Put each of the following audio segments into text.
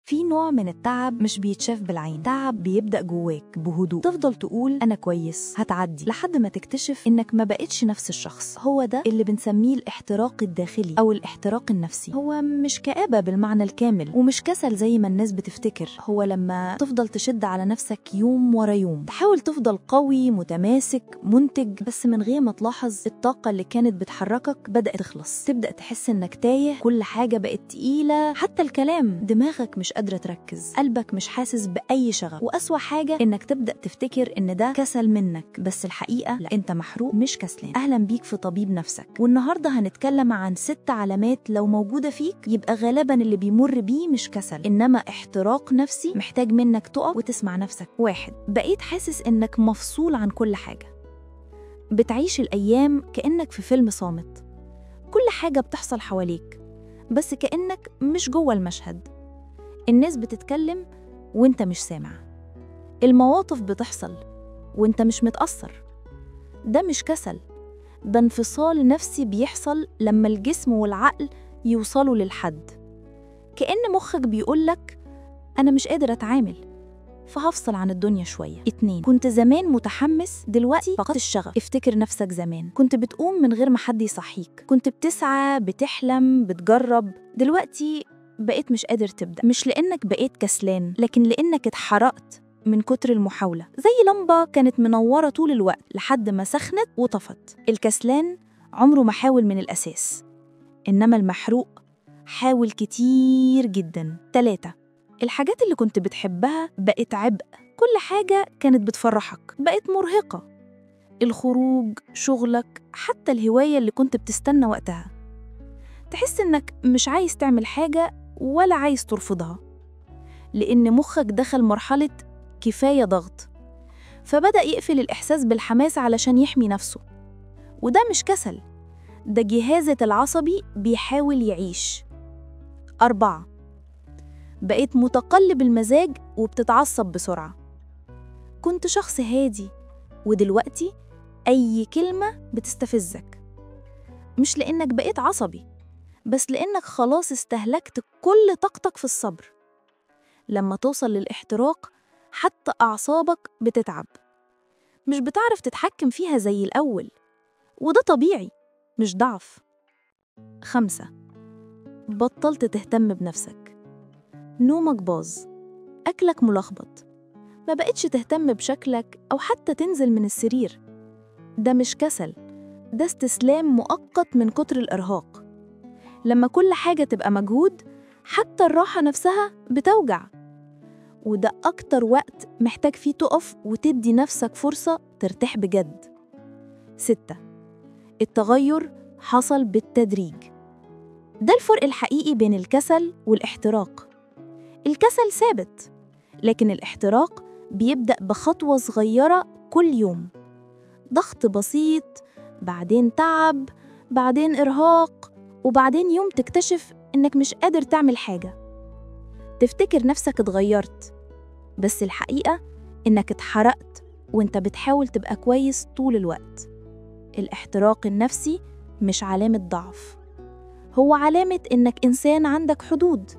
في نوع من التعب مش بيتشاف بالعين، تعب بيبدأ جواك بهدوء، تفضل تقول أنا كويس هتعدي لحد ما تكتشف إنك ما بقتش نفس الشخص. هو ده اللي بنسميه الاحتراق الداخلي أو الاحتراق النفسي. هو مش كآبة بالمعنى الكامل ومش كسل زي ما الناس بتفتكر، هو لما تفضل تشد على نفسك يوم ورا يوم، تحاول تفضل قوي متماسك منتج، بس من غير ما تلاحظ الطاقة اللي كانت بتحركك بدأت تخلص. تبدأ تحس إنك تايه، كل حاجة بقت تقيلة، حتى الكلام، دماغك مش قادرة تركز، قلبك مش حاسس بأي شغف، وأسوأ حاجة إنك تبدأ تفتكر إن ده كسل منك، بس الحقيقة لا، أنت محروق مش كسلان. أهلا بيك في طبيب نفسك، والنهاردة هنتكلم عن 6 علامات لو موجودة فيك يبقى غالبا اللي بيمر بيه مش كسل إنما احتراق نفسي محتاج منك تقف وتسمع نفسك. 1. بقيت حاسس إنك مفصول عن كل حاجة، بتعيش الأيام كأنك في فيلم صامت، كل حاجة بتحصل حواليك بس كأنك مش جوه المشهد. الناس بتتكلم وانت مش سامع، المواقف بتحصل وانت مش متأثر. ده مش كسل، ده انفصال نفسي بيحصل لما الجسم والعقل يوصلوا للحد، كأن مخك بيقولك أنا مش قادر أتعامل فهفصل عن الدنيا شوية. 2. كنت زمان متحمس، دلوقتي فقدت الشغف. افتكر نفسك زمان كنت بتقوم من غير ما حد يصحيك، كنت بتسعى بتحلم بتجرب، دلوقتي بقيت مش قادر تبدأ، مش لأنك بقيت كسلان لكن لأنك اتحرقت من كتر المحاولة، زي لمبة كانت منورة طول الوقت لحد ما سخنت وطفت. الكسلان عمره ما حاول من الأساس، إنما المحروق حاول كتير جدا. 3. الحاجات اللي كنت بتحبها بقت عبء، كل حاجة كانت بتفرحك بقت مرهقة، الخروج، شغلك، حتى الهواية اللي كنت بتستنى وقتها. تحس إنك مش عايز تعمل حاجة ولا عايز ترفضها، لأن مخك دخل مرحلة كفاية ضغط، فبدأ يقفل الإحساس بالحماس علشان يحمي نفسه. وده مش كسل، ده جهازك العصبي بيحاول يعيش. 4. بقيت متقلب المزاج وبتتعصب بسرعة، كنت شخص هادي ودلوقتي أي كلمة بتستفزك، مش لأنك بقيت عصبي بس لأنك خلاص استهلكت كل طاقتك في الصبر. لما توصل للاحتراق حتى أعصابك بتتعب، مش بتعرف تتحكم فيها زي الأول، وده طبيعي مش ضعف. 5. بطلت تهتم بنفسك، نومك باظ، أكلك ملخبط، ما بقتش تهتم بشكلك أو حتى تنزل من السرير. ده مش كسل، ده استسلام مؤقت من كتر الإرهاق. لما كل حاجة تبقى مجهود حتى الراحة نفسها بتوجع، وده أكتر وقت محتاج فيه تقف وتدي نفسك فرصة ترتاح بجد. 6. التغير حصل بالتدريج، ده الفرق الحقيقي بين الكسل والاحتراق. الكسل ثابت، لكن الاحتراق بيبدأ بخطوة صغيرة كل يوم، ضغط بسيط، بعدين تعب، بعدين إرهاق، وبعدين يوم تكتشف إنك مش قادر تعمل حاجة. تفتكر نفسك اتغيرت، بس الحقيقة إنك اتحرقت وإنت بتحاول تبقى كويس طول الوقت. الاحتراق النفسي مش علامة ضعف، هو علامة إنك إنسان عندك حدود.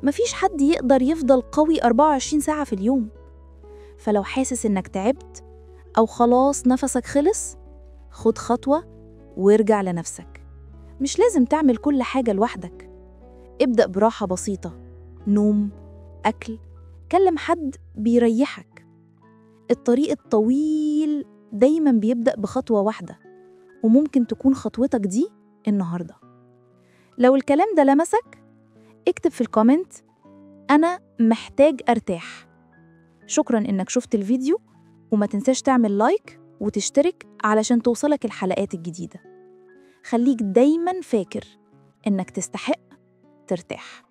مفيش حد يقدر يفضل قوي 24 ساعة في اليوم، فلو حاسس إنك تعبت أو خلاص نفسك خلص، خد خطوة وارجع لنفسك. مش لازم تعمل كل حاجة لوحدك، ابدأ براحة بسيطة، نوم، أكل، كلم حد بيريحك. الطريق الطويل دايماً بيبدأ بخطوة واحدة، وممكن تكون خطوتك دي النهاردة. لو الكلام ده لمسك اكتب في الكومنت أنا محتاج أرتاح. شكراً إنك شفت الفيديو، وما تنساش تعمل لايك وتشترك علشان توصلك الحلقات الجديدة. خليك دايماً فاكر إنك تستحق ترتاح.